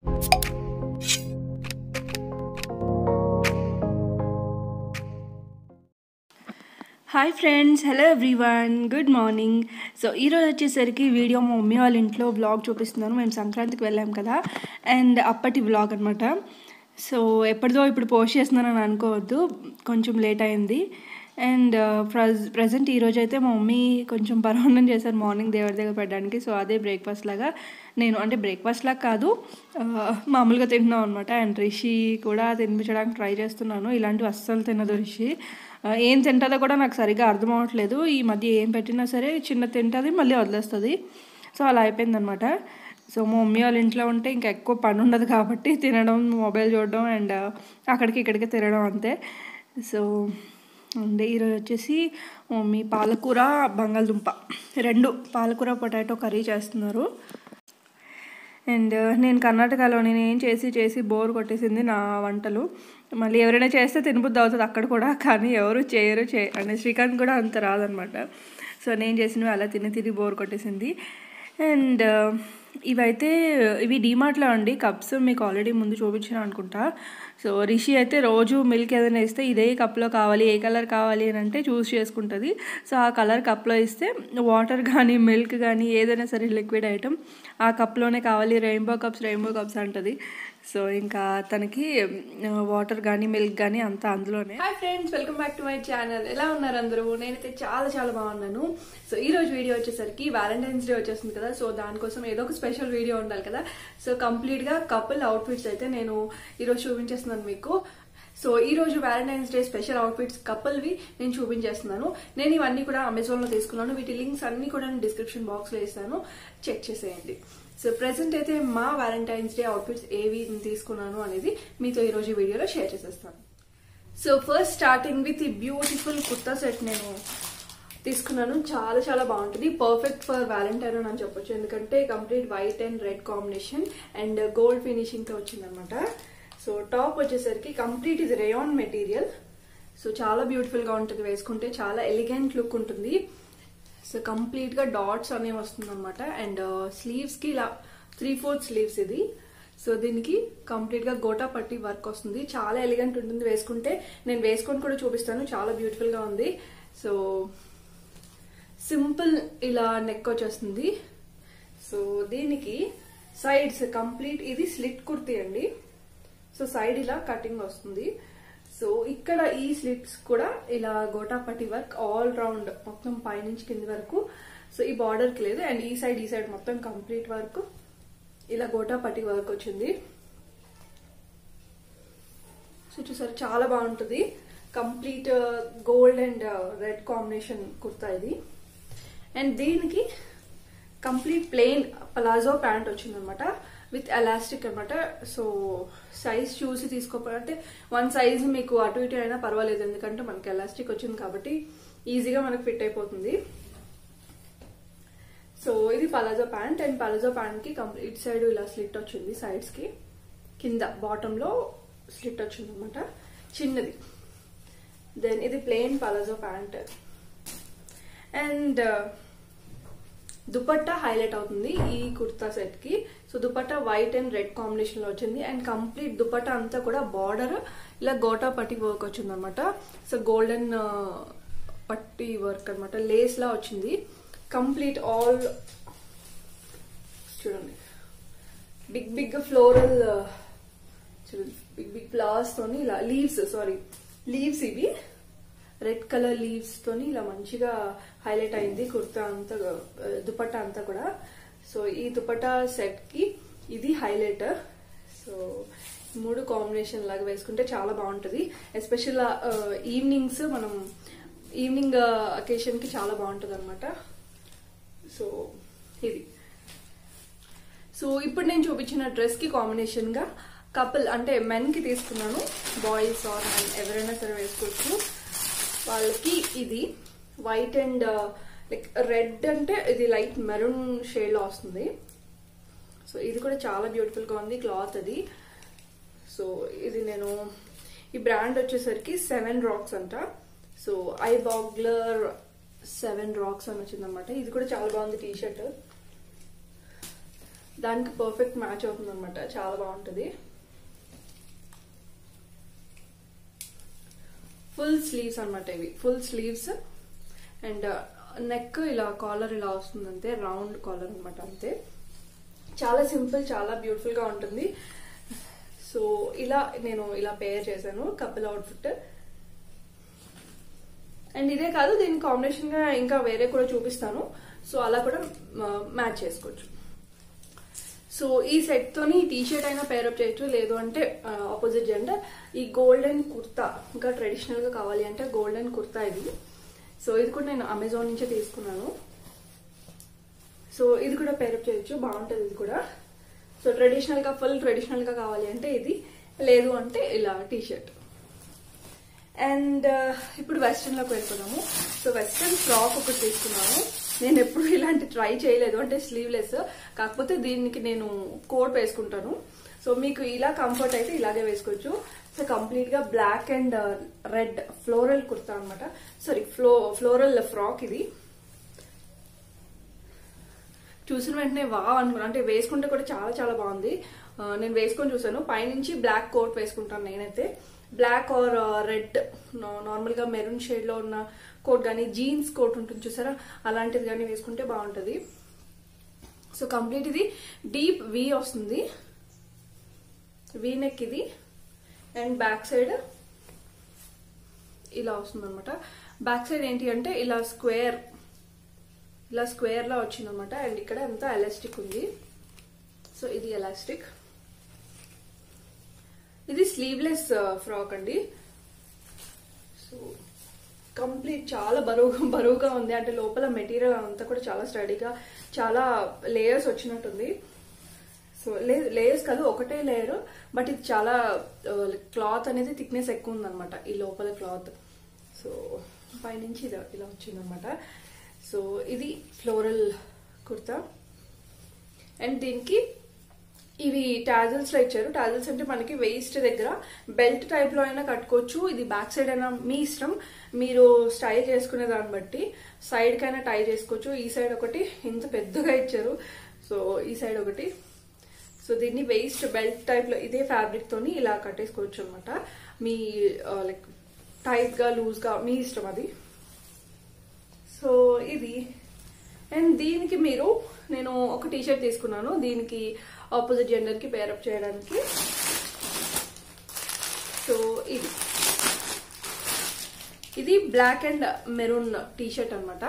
Hi friends, hello everyone, good morning. So ఈరోజు వచ్చేసరికి video మా మమ్మీ వాళ్ళ ఇంట్లో వ్లాగ్ చూపిస్తున్నాను. మేము సంక్రాంతికి వెళ్ళాం కదా, అండ్ అప్పటి వ్లాగ్ అనమాట. సో ఎప్పటిదో ఇప్పుడు పోస్ట్ చేస్తున్నానని అనుకోవద్దు, కొంచెం లేట్ అయింది. అండ్ ప్రజెంట్ ఈరోజు అయితే మా మమ్మీ కొంచెం పరమాన్నం చేశారు మార్నింగ్ దేవుడి దగ్గర పెట్టడానికి. సో అదే బ్రేక్ఫాస్ట్ లాగా నేను, అంటే బ్రేక్ఫాస్ట్ లాగా కాదు, మామూలుగా తింటున్నాం అనమాట. అండ్ రిషి కూడా తినిపించడానికి ట్రై చేస్తున్నాను. ఇలాంటివి అస్సలు తినదు రిషి. ఏం తింటుందో కూడా నాకు సరిగ్గా అర్థం అవ్వట్లేదు. ఈ మధ్య ఏం పెట్టినా సరే చిన్న తింటుంది, మళ్ళీ వదిలేస్తుంది. సో అలా అయిపోయిందనమాట. సో మా మమ్మీ వాళ్ళ ఇంట్లో ఉంటే ఇంకా ఎక్కువ పని ఉండదు కాబట్టి తినడం, మొబైల్ చూడడం అండ్ అక్కడికి ఇక్కడికి తిరగడం అంతే. సో అండ్ ఈరోజు వచ్చేసి మమ్మీ పాలకూర బంగాళదుంప రెండు, పాలకూర పొటాటో కర్రీ చేస్తున్నారు. అండ్ నేను కర్ణాటకలో నేను ఏం చేసి బోర్ కొట్టేసింది నా వంటలు. మళ్ళీ ఎవరైనా చేస్తే తినబుద్ధి అవుతుంది అక్కడ కూడా, కానీ ఎవరు చేయరు. అంటే శ్రీకాంత్ కూడా అంత రాదనమాట. సో నేను చేసినవి అలా తిని బోర్ కొట్టేసింది. అండ్ ఇవి డీమార్ట్లో అండి కప్స్, మీకు ఆల్రెడీ ముందు చూపించాను అనుకుంటా. సో రిషి అయితే రోజు మిల్క్ ఏదైనా ఇస్తే ఇదే కప్లో కావాలి, ఏ కలర్ కావాలి అని అంటే చూస్ చేసుకుంటుంది. సో ఆ కలర్ కప్లో ఇస్తే వాటర్ కానీ మిల్క్ కానీ ఏదైనా సరే లిక్విడ్ ఐటమ్ ఆ కప్లోనే కావాలి, రెయిన్బో కప్స్ అంటుంది. సో ఇంకా తనకి వాటర్ కానీ మిల్క్ కానీ అంతా అందులోనే. Hi friends, welcome back to my channel. ఎలా ఉన్నారు అందరూ? నేనైతే చాలా బాగున్నాను. సో ఈ రోజు వీడియో వచ్చేసరికి వ్యాలంటైన్స్ డే వచ్చేస్తుంది కదా, సో దానికోసం ఏదో ఒక స్పెషల్ వీడియో ఉండాలి కదా. సో కంప్లీట్ గా కపుల్ అవుట్ఫిట్స్ అయితే నేను ఈరోజు చూపించేస్తున్నాను మీకు. సో ఈ రోజు వ్యాలంటైన్స్ డే స్పెషల్ అవుట్ఫిట్స్ కపుల్వి నేను చూపించేస్తున్నాను. నేను ఇవన్నీ కూడా అమెజాన్ లో తీసుకున్నాను. వీటి లింక్స్ అన్ని కూడా నేను డిస్క్రిప్షన్ బాక్స్ లో ఇస్తాను, చెక్ చేసేయండి. సో ప్రెసెంట్ అయితే మా వ్యాలంటైన్స్ డే అవుట్ఫిట్స్ ఏవి తీసుకున్నాను అనేది మీతో ఈ రోజు వీడియోలో షేర్ చేసేస్తాను. సో ఫస్ట్ స్టార్టింగ్ విత్ ఈ బ్యూటిఫుల్ కుర్తా సెట్ నేను తీసుకున్నాను. చాలా బాగుంటుంది, పర్ఫెక్ట్ ఫర్ వ్యాలంటైన్ అని చెప్పొచ్చు. ఎందుకంటే complete white and red combination and gold finishing తో వచ్చిందనమాట. సో టాప్ వచ్చేసరికి కంప్లీట్ ఇది రేయాన్ మెటీరియల్. సో చాలా బ్యూటిఫుల్ గా ఉంటుంది, వేసుకుంటే చాలా ఎలిగెంట్ లుక్ ఉంటుంది. సో కంప్లీట్ గా డాట్స్ అనేవి వస్తుంది అనమాట. అండ్ స్లీవ్స్ కి ఇలా 3/4 స్లీవ్స్ ఇది. సో దీనికి కంప్లీట్ గా గోటా పట్టి వర్క్ వస్తుంది, చాలా ఎలిగెంట్ ఉంటుంది వేసుకుంటే. నేను వేసుకొని కూడా చూపిస్తాను, చాలా బ్యూటిఫుల్ గా ఉంది. సో సింపుల్ ఇలా నెక్ వచ్చేస్తుంది. సో దీనికి సైడ్స్ కంప్లీట్ ఇది స్లిట్ కుర్తీ అండి. సో సైడ్ ఇలా కటింగ్ వస్తుంది. సో ఇక్కడ ఈ స్లిట్స్ కూడా ఇలా గోటా పట్టి వర్క్ ఆల్ రౌండ్ మొత్తం పైనుంచి కింది వరకు. సో ఈ బార్డర్ కి లేదు. అండ్ ఈ సైడ్ మొత్తం కంప్లీట్ వర్క్ ఇలా గోటా పట్టి వర్క్ వచ్చింది. సో చూసారు, చాలా బాగుంటుంది. Complete gold and red combination kurta ఇది. అండ్ దీనికి కంప్లీట్ ప్లెయిన్ పలాజో ప్యాంట్ వచ్చింది అనమాట, విత్ ఎలాస్టిక్ అనమాట. సో సైజ్ చూసి తీసుకోవాలంటే 1 సైజ్ మీకు అటు ఇటు అయినా పర్వాలేదు, ఎందుకంటే మనకి ఎలాస్టిక్ వచ్చింది కాబట్టి ఈజీగా మనకు ఫిట్ అయిపోతుంది. సో ఇది palazzo pant. And palazzo pant కి కంప్లీట్ సైడ్ ఇలా స్లిట్ వచ్చింది, సైడ్స్ కి కింద బాటమ్ లో స్లిట్ వచ్చింది అనమాట, చిన్నది. దెన్ ఇది plain palazzo pant. And dupatta highlight అవుతుంది ఈ కుర్తా సెట్ కి. So dupatta white and red combination లో వచ్చింది. అండ్ కంప్లీట్ దుపట్టా అంతా కూడా బార్డర్ ఇలా గోటా పట్టి వర్క్ వచ్చింది అనమాట. సో గోల్డెన్ పట్టి వర్క్ అనమాట, లేస్ లా వచ్చింది. కంప్లీట్ ఆల్ చూడండి, బిగ్ ఫ్లోరల్ చూడండి, బిగ్ ఫ్లవర్స్ తోని ఇలా లీవ్స్ ఇవి రెడ్ కలర్ లీవ్స్ తోని ఇలా మంచిగా హైలైట్ అయింది కుర్తా అంతా, దుపట్టా అంతా కూడా. సో ఈ దుపట్టా సెట్ కి ఇది హైలైట్. సో 3 కాంబినేషన్ లాగా వేసుకుంటే చాలా బాగుంటుంది, ఎస్పెషల్ ఈవినింగ్స్ మనం ఈవినింగ్ అకేషన్ కి చాలా బాగుంటుంది అనమాట. సో ఇది. సో ఇప్పుడు నేను చూపించిన డ్రెస్ కి కాంబినేషన్ గా కపుల్ అంటే మెన్ కి తీసుకున్నాను. బాయ్స్ ఆర్ మెన్ ఎవరైనా సరే వేసుకోవచ్చు. వాళ్ళకి ఇది వైట్ అండ్ లైక్ రెడ్ అంటే ఇది లైట్ మెరూన్ షేడ్ లో వస్తుంది. సో ఇది కూడా చాలా బ్యూటిఫుల్ గా ఉంది క్లాత్ అది. సో ఇది నేను ఈ బ్రాండ్ వచ్చేసరికి 7 Rocks అంట. సో ఐ బాగ్లర్ 7 Rocks అని వచ్చింది అనమాట. ఇది కూడా చాలా బాగుంది టీ షర్ట్. దానికి పర్ఫెక్ట్ మ్యాచ్ అవుతుంది అనమాట. చాలా బాగుంటుంది. ఫుల్ స్లీవ్స్ అనమాట ఇవి, ఫుల్ స్లీవ్స్. అండ్ నెక్ ఇలా కాలర్ ఇలా వస్తుంది అంతే, రౌండ్ కాలర్ అనమాట అంతే. చాలా సింపుల్, చాలా బ్యూటిఫుల్ గా ఉంటుంది. సో ఇలా నేను ఇలా పేర్ చేశాను కపుల్ అవుట్ఫిట్. అండ్ ఇదే కాదు, దీని కాంబినేషన్ గా ఇంకా వేరే కూడా చూపిస్తాను. సో అలా కూడా మ్యాచ్ చేసుకోవచ్చు. సో ఈ సెట్ తోని టీషర్ట్ అయినా పేరప్ చేయొచ్చు, లేదు అంటే ఆపోజిట్ జెండర్ ఈ గోల్డెన్ కుర్తా ఇంకా ట్రెడిషనల్ గా కావాలి అంటే గోల్డెన్ కుర్తా ఇది. సో ఇది కూడా నేను అమెజాన్ నుంచే తీసుకున్నాను. సో ఇది కూడా పేరప్ చేయొచ్చు, బాగుంటుంది ఇది కూడా. సో ట్రెడిషనల్ గా, ఫుల్ ట్రెడిషనల్ గా కావాలి అంటే ఇది, లేదు అంటే ఇలా టీషర్ట్. అండ్ ఇప్పుడు వెస్ట్రన్ లోకి వెళ్ళిపోదాము. సో వెస్ట్రన్ ఫ్రాక్ ఒకటి తీసుకున్నాను. నేను ఎప్పుడు ఇలాంటి ట్రై చేయలేదు, అంటే స్లీవ్లెస్, కాకపోతే దీనికి నేను కోట్ వేసుకుంటాను. సో మీకు ఇలా కంఫర్ట్ అయితే ఇలాగే వేసుకోవచ్చు. సో కంప్లీట్ గా black and red floral kurta అనమాట, సారీ ఫ్లోరల్ ఫ్రాక్. ఇది చూసిన వెంటనే వావ్ అనుకున్నాను, అంటే వేసుకుంటే కూడా చాలా చాలా బాగుంది. నేను వేసుకొని చూసాను. పైనుంచి బ్లాక్ కోట్ వేసుకుంటాను నేనైతే. బ్లాక్ ఆర్ రెడ్, నార్మల్ గా మెరూన్ షేడ్ లో ఉన్న కోట్ కానీ, జీన్స్ కోట్ ఉంటుంది చూసారా, అలాంటిది కానీ వేసుకుంటే బాగుంటది. సో కంప్లీట్ ఇది డీప్ వీ వస్తుంది, వీ నెక్ ఇది. అండ్ బ్యాక్ సైడ్ ఇలా వస్తుంది అనమాట. బ్యాక్ సైడ్ ఏంటి అంటే ఇలా స్క్వేర్ లా వచ్చింది అనమాట. అండ్ ఇక్కడ అంతా ఎలాస్టిక్ ఉంది. సో ఇది ఎలాస్టిక్. ఇది స్లీవ్లెస్ ఫ్రాక్ అండి. సో కంప్లీట్ చాలా బరువుగా ఉంది, అంటే లోపల మెటీరియల్ అంతా కూడా చాలా స్టడీగా, చాలా లేయర్స్ వచ్చినట్టుంది. సో లేయర్స్ కాదు, ఒకటే లేయర్, బట్ ఇది చాలా క్లాత్ అనేది థిక్నెస్ ఎక్కువ ఉందన్నమాట ఈ లోపల క్లాత్. సో పైనుంచి ఇలా వచ్చిందనమాట. సో ఇది ఫ్లోరల్ కుర్తా. అండ్ దీనికి ఇవి టాజల్స్ లో ఇచ్చారు. టాజల్స్ అంటే మనకి వేస్ట్ దగ్గర బెల్ట్ టైప్ లో అయినా కట్టుకోవచ్చు, ఇది బ్యాక్ సైడ్ అయినా మీ ఇష్టం, మీరు స్టైల్ చేసుకునే దాన్ని బట్టి సైడ్ కైనా టై చేసుకోవచ్చు. ఈ సైడ్ ఒకటి ఇంత పెద్దగా ఇచ్చారు, సో ఈ సైడ్ ఒకటి. సో దీన్ని వేస్ట్ బెల్ట్ టైప్ లో ఇదే ఫ్యాబ్రిక్ తోని ఇలా కట్టేసుకోవచ్చు అనమాట. మీ లైక్ టైట్ గా, లూజ్ గా, మీ ఇష్టం అది. సో ఇది. అండ్ దీనికి నేను ఒక టీషర్ట్ తీసుకున్నాను, దీనికి ఆపోజిట్ జెండర్ కి పేరప్ చేయడానికి. సో ఇది బ్లాక్ అండ్ మెరూన్ టీషర్ట్ అనమాట.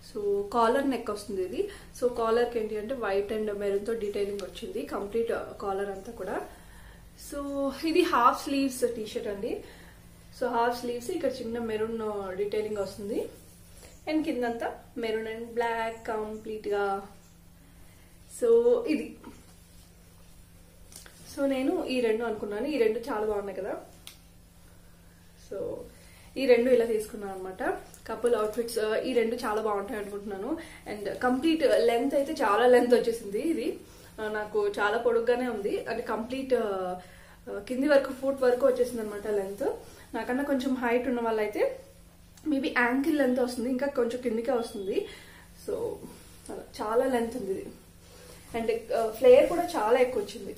సో కాలర్ నెక్ వస్తుంది ఇది. సో కాలర్ కి ఏంటి అంటే వైట్ అండ్ మెరూన్ తో డీటెయిలింగ్ వచ్చింది, కంప్లీట్ కాలర్ అంతా కూడా. సో ఇది హాఫ్ స్లీవ్స్ టీషర్ట్ అండి. సో హాఫ్ స్లీవ్స్, ఇక్కడ చిన్న మెరూన్ డీటెయిలింగ్ వస్తుంది. అండ్ కిందంతా మెరూన్ అండ్ బ్లాక్ కంప్లీట్ గా. సో ఇది. సో నేను ఈ రెండు అనుకున్నాను, ఈ రెండు చాలా బాగున్నాయి కదా. సో ఈ రెండు ఇలా తీసుకున్నాను అనమాట, కపుల్ అవుట్ఫిట్స్. ఈ రెండు చాలా బాగుంటాయి అనుకుంటున్నాను. అండ్ కంప్లీట్ లెంత్ అయితే చాలా లెంత్ వచ్చేసింది. ఇది నాకు చాలా పొడుగ్గానే ఉంది, అంటే కంప్లీట్ కింది వరకు ఫుట్ వరకు వచ్చేసింది అనమాట లెంత్. నాకన్నా కొంచెం హైట్ ఉన్న వాళ్ళైతే మేబీ యాంకిల్ లెంత్ వస్తుంది, ఇంకా కొంచెం కిందికే వస్తుంది. సో చాలా లెంత్ ఉంది ఇది. అండ్ ఫ్లేర్ కూడా చాలా ఎక్కువ వచ్చింది,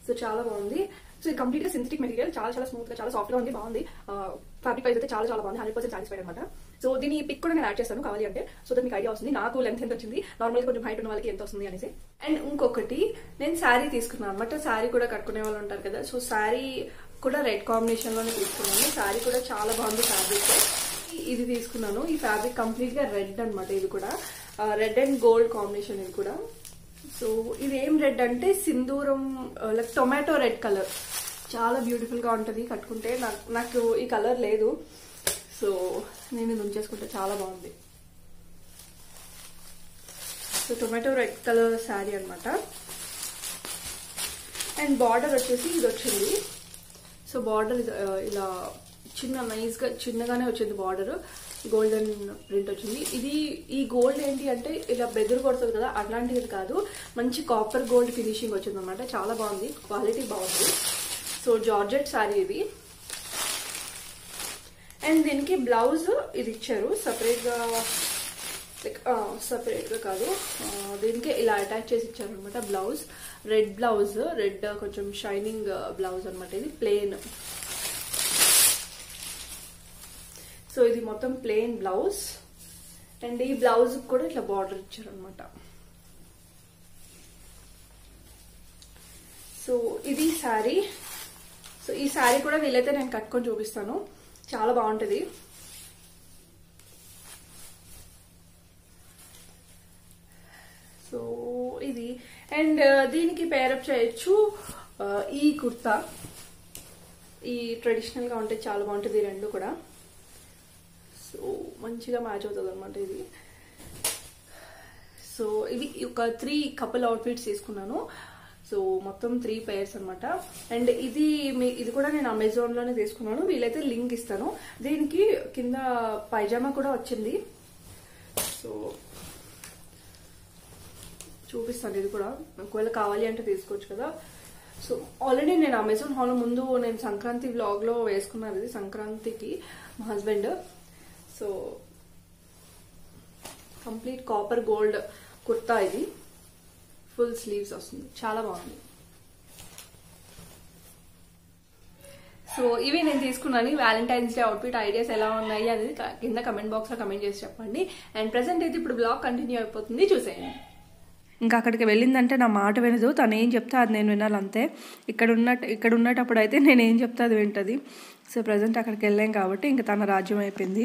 సో చాలా బాగుంది. సో ఇది కంప్లీట్ గా సింథటిక్ మెటీరియల్, చాలా చాలా స్మూత్ గా, చాలా సాఫ్ట్ గా ఉంది, బాగుంది. ఫ్యాబ్రిక్ వైజ్ అయితే చాలా చాలా బాగుంది, 100% సాటిస్ఫైడ్ అనమాట. సో దీని పిక్ కూడా నేను యాడ్ చేస్తాను కావాలి అంటే, సో దట్ మీకు ఐడియా వస్తుంది నాకు లెంత్ ఎంత వచ్చింది, నార్మల్ గా కొంచెం హైట్ ఉన్న వాళ్ళకి ఎంత వస్తుంది అనేసి. అండ్ ఇంకొకటి నేను శారీ తీసుకున్నాను అనమాట. శారీ కూడా కట్టుకునే వాళ్ళు ఉంటారు కదా, సో శారీ కూడా రెడ్ కాంబినేషన్ లోనే తీసుకున్నాను. శారీ కూడా చాలా బాగుంది ఫ్యాబ్రిక్. ఇది తీసుకున్నాను, ఈ ఫ్యాబ్రిక్ కంప్లీట్ గా రెడ్ అనమాట. ఇది కూడా రెడ్ అండ్ గోల్డ్ కాంబినేషన్ ఇది కూడా. సో ఇది ఏం రెడ్ అంటే సింధూరం, లైక్ టొమాటో రెడ్ కలర్, చాలా బ్యూటిఫుల్ గా ఉంటది కట్టుకుంటే. నాకు ఈ కలర్ లేదు, సో నేను ఇది ఉంచేసుకుంటే చాలా బాగుంది. So tomato red colour sari అనమాట. అండ్ బార్డర్ వచ్చేసి ఇది వచ్చింది. సో బార్డర్ ఇలా నైస్ గా చిన్నగానే వచ్చింది బార్డర్, గోల్డెన్ ప్రింట్ వచ్చింది. ఇది ఈ గోల్డ్ ఏంటి అంటే ఇలా బెదురు కొడుతుంది కదా, అట్లాంటిది కాదు, మంచి కాపర్ గోల్డ్ ఫినిషింగ్ వచ్చింది అనమాట. చాలా బాగుంది, క్వాలిటీ బాగుంది. సో జార్జెట్ శారీ ఇది. అండ్ దీనికి బ్లౌజ్ ఇది ఇచ్చారు సపరేట్ గా, లైక్ సపరేట్గా కాదు, దీనికి ఇలా అటాచ్ చేసి ఇచ్చారనమాట. బ్లౌజ్ రెడ్ బ్లౌజ్, రెడ్ కొంచెం షైనింగ్ బ్లౌజ్ అనమాట. ఇది ప్లెయిన్. సో ఇది మొత్తం ప్లెయిన్ బ్లౌజ్ అండ్ ఈ బ్లౌజ్ కూడా ఇట్లా బార్డర్ ఇచ్చారనమాట. సో ఇది శారీ. సో ఈ శారీ కూడా వీలైతే నేను కట్టుకొని చూపిస్తాను, చాలా బాగుంటుంది. సో ఇది అండ్ దీనికి పేరప్ చేయొచ్చు ఈ కుర్తా. ఈ ట్రెడిషనల్గా ఉంటే చాలా బాగుంటుంది రెండు కూడా. సో మంచిగా మ్యాచ్ అవుతుంది అనమాట ఇది. సో ఇవి ఒక 3 కపుల్ అవుట్ఫిట్స్ తీసుకున్నాను. సో మొత్తం 3 pairs అనమాట. అండ్ ఇది కూడా నేను అమెజాన్లోనే తీసుకున్నాను, వీలైతే లింక్ ఇస్తాను. దీనికి కింద పైజామా కూడా వచ్చింది. సో చూపిస్తాను, ఇది కూడా ఒకవేళ కావాలి అంటే తీసుకోవచ్చు కదా. సో ఆల్రెడీ నేను అమెజాన్ హాల్ ముందు నేను సంక్రాంతి వ్లాగ్లో వేసుకున్నాను. ఇది సంక్రాంతికి మా husband. So complete copper gold kurta, ఇది ఫుల్ స్లీవ్స్ వస్తుంది, చాలా బాగుంది. సో ఇవి నేను తీసుకున్నాను వ్యాలంటైన్స్ డే అవుట్ఫిట్. ఐడియాస్ ఎలా ఉన్నాయి అనేది కింద కమెంట్ బాక్స్లో కమెంట్ చేసి చెప్పండి. అండ్ ప్రెసెంట్ అయితే ఇప్పుడు బ్లాగ్ కంటిన్యూ అయిపోతుంది, చూసేయండి. ఇంకా అక్కడికి వెళ్ళిందంటే నా మాట వినదు, తను ఏం చెప్తా అది నేను వినాలి అంతే. ఇక్కడ ఉన్నప్పుడు అయితే నేను ఏం చెప్తా అది వింటుంది. సో ప్రజెంట్ అక్కడికి వెళ్ళాం కాబట్టి ఇంకా తన రాజ్యం అయిపోయింది,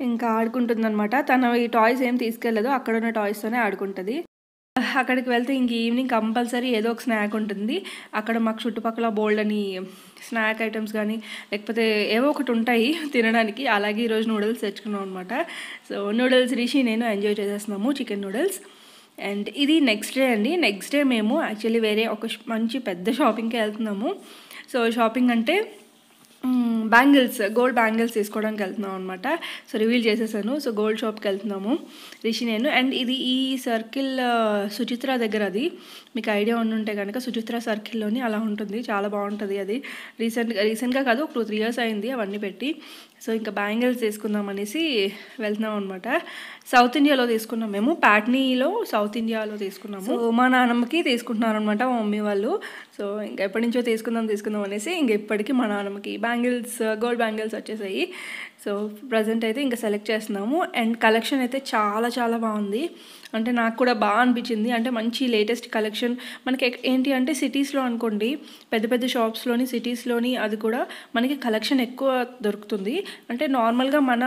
ఇంకా ఆడుకుంటుంది అనమాట. తను ఈ టాయ్స్ ఏం తీసుకెళ్ళదు, అక్కడ ఉన్న టాయ్స్తోనే ఆడుకుంటుంది. అక్కడికి వెళ్తే ఇంక ఈవినింగ్ కంపల్సరీ ఏదో ఒక స్నాక్ ఉంటుంది. అక్కడ మాకు చుట్టుపక్కల బోల్డ్ అని స్నాక్ ఐటమ్స్ కానీ లేకపోతే ఏవో ఒకటి ఉంటాయి తినడానికి. అలాగే ఈరోజు నూడిల్స్ తెచ్చుకున్నాం అనమాట. సో నూడిల్స్ రిషి నేను ఎంజాయ్ చేసేస్తున్నాము, చికెన్ నూడిల్స్. అండ్ ఇది నెక్స్ట్ డే అండి. నెక్స్ట్ డే మేము యాక్చువల్లీ వేరే ఒక మంచి పెద్ద షాపింగ్కి వెళ్తున్నాము. సో షాపింగ్ అంటే బ్యాంగిల్స్, గోల్డ్ బ్యాంగిల్స్ తీసుకోవడానికి వెళ్తున్నాం అనమాట. సో రివీల్ చేసేసాను. సో గోల్డ్ షాప్కి వెళ్తున్నాము రిషి నేను. అండ్ ఇది ఈ సర్కిల్ సుచిత్ర దగ్గర, అది మీకు ఐడియా ఉంటే కనుక సుచిత్ర సర్కిల్లోని అలా ఉంటుంది, చాలా బాగుంటుంది. అది రీసెంట్గా కాదు, ఒక 2-3 years అయింది అవన్నీ పెట్టి. సో ఇంకా బ్యాంగిల్స్ తీసుకుందాం అనేసి వెళ్తున్నాం అనమాట. సౌత్ ఇండియాలో తీసుకున్నాం మేము, ప్యాట్నీలో సౌత్ ఇండియాలో తీసుకున్నాము. సో మా నాన్నమ్మకి తీసుకుంటున్నారు అనమాట మా మమ్మీ వాళ్ళు. సో ఇంకా ఎప్పటి నుంచో తీసుకుందాం అనేసి ఇంక ఇప్పటికీ మా నాన్నమ్మకి బ్యాంగిల్స్, గోల్డ్ బ్యాంగిల్స్ వచ్చేసాయి. సో ప్రజెంట్ అయితే ఇంకా సెలెక్ట్ చేస్తున్నాము. అండ్ కలెక్షన్ అయితే చాలా చాలా బాగుంది, అంటే నాకు కూడా బాగా అనిపించింది. అంటే మంచి లేటెస్ట్ కలెక్షన్ మనకి ఏంటి అంటే సిటీస్లో అనుకోండి, పెద్ద పెద్ద షాప్స్లోని సిటీస్లోని అది కూడా మనకి కలెక్షన్ ఎక్కువ దొరుకుతుంది. అంటే నార్మల్గా మన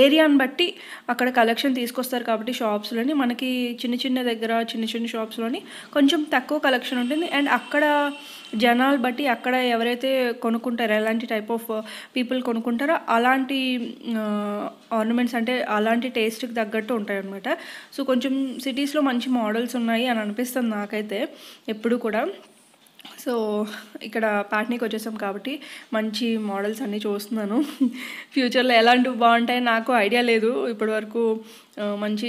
ఏరియాని బట్టి అక్కడ కలెక్షన్ తీసుకొస్తారు కాబట్టి షాప్స్లోని మనకి చిన్న షాప్స్లోని కొంచెం తక్కువ కలెక్షన్ ఉంటుంది. అండ్ అక్కడ జనాలు బట్టి అక్కడ ఎవరైతే కొనుక్కుంటారో, ఎలాంటి టైప్ ఆఫ్ పీపుల్ కొనుక్కుంటారో అలాంటి ఆర్నమెంట్స్ అంటే అలాంటి టేస్ట్కి తగ్గట్టు ఉంటాయి అన్నమాట. సో కొంచెం సిటీస్లో మంచి మోడల్స్ ఉన్నాయి అని అనిపిస్తుంది నాకైతే ఎప్పుడు కూడా. సో ఇక్కడ పాట్నీకి వచ్చేసాం కాబట్టి మంచి మోడల్స్ అన్నీ చూస్తున్నాను. ఫ్యూచర్లో ఎలాంటివి బాగుంటాయి నాకు ఐడియా లేదు ఇప్పటి వరకు, మంచి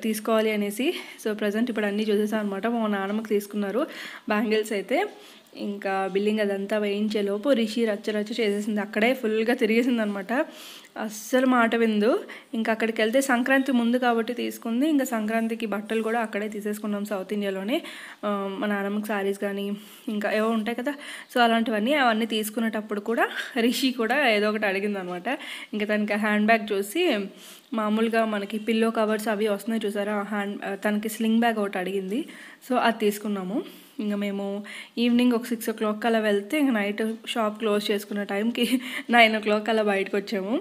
తీసుకోవాలి అనేసి. సో ప్రజెంట్ ఇప్పుడు అన్నీ చూసేసాను అనమాట. మా నాన్నమ్మకి తీసుకున్నారు బ్యాంగిల్స్ అయితే. ఇంకా బిల్లింగ్ అదంతా వేయించేలోపు రిషి రచ్చ చేసేసింది, అక్కడే ఫుల్గా తిరిగేసింది అనమాట. అస్సలు మాట విందు. ఇంకా అక్కడికి వెళ్తే సంక్రాంతి ముందు కాబట్టి తీసుకుంది. ఇంకా సంక్రాంతికి బట్టలు కూడా అక్కడే తీసేసుకున్నాం సౌత్ ఇండియాలోనే. మా నాన్నమ్మకి శారీస్ కానీ ఇంకా ఏవో ఉంటాయి కదా, సో అవన్నీ తీసుకునేటప్పుడు కూడా రిషి కూడా ఏదో ఒకటి అడిగింది అనమాట. ఇంకా తనకి హ్యాండ్ బ్యాగ్ చూసి మామూలుగా మనకి పిల్లో కవర్స్ అవి వస్తున్నాయి చూసారా, తనకి స్లింగ్ బ్యాగ్ ఒకటి అడిగింది. సో అది తీసుకున్నాము. ఇంకా మేము ఈవినింగ్ ఒక 6 o'clock అలా వెళ్తే ఇంకా నైట్ షాప్ క్లోజ్ చేసుకున్న టైంకి 9 o'clock అలా బయటకు వచ్చాము.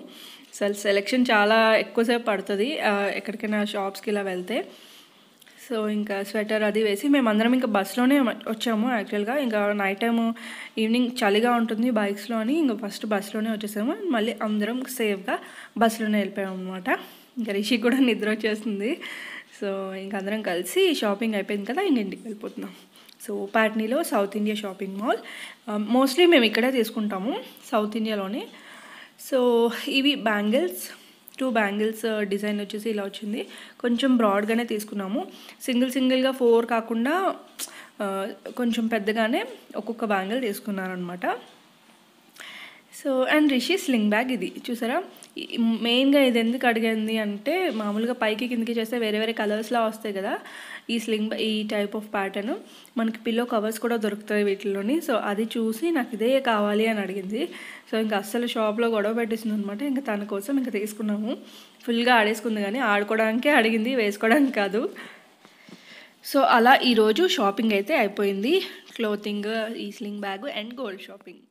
సెలెక్షన్ చాలా ఎక్కువసేపు పడుతుంది ఎక్కడికైనా షాప్స్కి ఇలా వెళ్తే. సో ఇంకా స్వెటర్ అది వేసి మేమందరం ఇంకా బస్సులోనే వచ్చాము యాక్చువల్గా. ఇంకా నైట్ టైము ఈవినింగ్ చలిగా ఉంటుంది బైక్స్లో అని ఇంకా ఫస్ట్ బస్సులోనే వచ్చేసాము. మళ్ళీ అందరం సేఫ్గా బస్సులోనే వెళ్ళిపోయాము అనమాట. ఇంకా రిషి కూడా నిద్ర వచ్చేస్తుంది. సో ఇంక అందరం కలిసి షాపింగ్ అయిపోయింది కదా, ఇంక ఇంటికి వెళ్ళిపోతున్నాం. సో పాట్నీలో South India shopping mall, mostly మేము ఇక్కడే తీసుకుంటాము సౌత్ ఇండియాలోనే. సో ఇవి బ్యాంగిల్స్, 2 బ్యాంగిల్స్ డిజైన్ వచ్చేసి ఇలా వచ్చింది. కొంచెం బ్రాడ్గానే తీసుకున్నాము, సింగిల్గా 4 కాకుండా కొంచెం పెద్దగానే ఒక్కొక్క బ్యాంగిల్ తీసుకున్నాను అనమాట. So and Rishi sling bag ఇది చూసారా. మెయిన్గా ఇది ఎందుకు అడిగింది అంటే మామూలుగా పైకి కిందకి చేస్తే వేరే వేరే కలర్స్లో వస్తాయి కదా ఈ టైప్ ఆఫ్ ప్యాటర్న్. మనకి పిల్లో కవర్స్ కూడా దొరుకుతాయి వీటిలోని. సో అది చూసి నాకు ఇదే కావాలి అని అడిగింది. సో ఇంకా అస్సలు షాప్లో గొడవ పెట్టేసింది అనమాట. ఇంకా తన కోసం ఇంకా తీసుకున్నాము. ఫుల్గా ఆడేసుకుంది, కానీ ఆడుకోవడానికే అడిగింది, వేసుకోవడానికి కాదు. సో అలా ఈరోజు షాపింగ్ అయితే అయిపోయింది. క్లోతింగ్, ఈ sling bag and gold shopping.